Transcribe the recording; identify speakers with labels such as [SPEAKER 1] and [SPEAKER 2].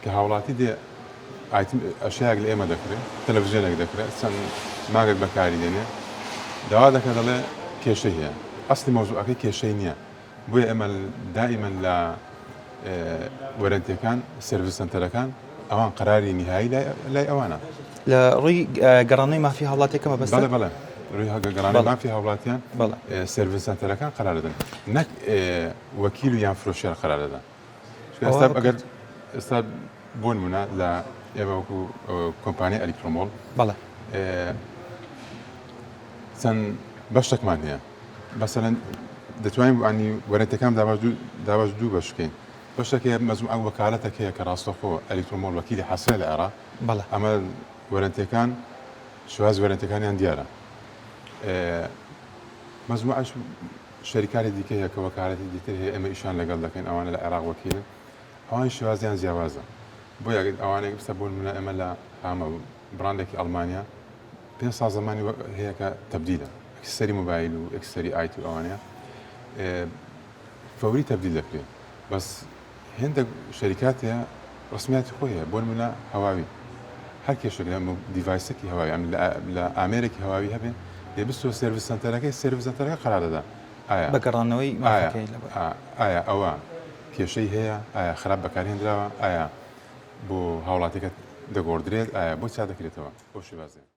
[SPEAKER 1] كهاولاتي دي أشياء اللي ما ذكره تلفزيون ذكره سن ما قد بكاري دينه دوادة كذا كيشيء هي أصلي موضوع كيشيء نيا بوي أمل دائما لا ورنتي كان سيرفيس سنتر كان أوان قراري نهائي لا أوانا
[SPEAKER 2] لا روي قراني ما في هاولاتي كما بس
[SPEAKER 1] بلا روي قراني ما في هاولاتيان سيرفيس سنتر كان قرار دن نك وكيل ينفروشير قرار دن استاذ أجر استاذ بون منا لا يبقى كومباني إلكترومول
[SPEAKER 2] بلا
[SPEAKER 1] سن بشتك مانيا مثلا دتوين يعني ورنتي كام داواج دو بشكين بشتك هي مجموعة وكالتك هي كراستوفو إلكترومول وكيل حصل العراق
[SPEAKER 2] بلا
[SPEAKER 1] أما ورنتي كان شواز ورنتي كان ينديارة مجموعة شركات دي كهي كوكالات دي هي إما إيشان لقال لكن أوانا العراق وكيل هاي شوازيان زيوازة بويا أوانا يسبون من إما لا أما براندك ألمانيا بينصا زماني هي كتبديله اكسسوري موبايل واكسسوري اي تي اوانيا فوري تبديل لك بس هند شركاتها رسميات خويا بون منا هواوي هر كي شغله ديفايسك هواوي يعني لا امريكي هواوي هبه يبسو سيرفيس سنتر قرار ده
[SPEAKER 2] آية بقرانوي ما فكي
[SPEAKER 1] آية أو كيشي هي خراب بكارين درا بو هاولاتك دقور دريد بو ساعدك لتوا بو شبازي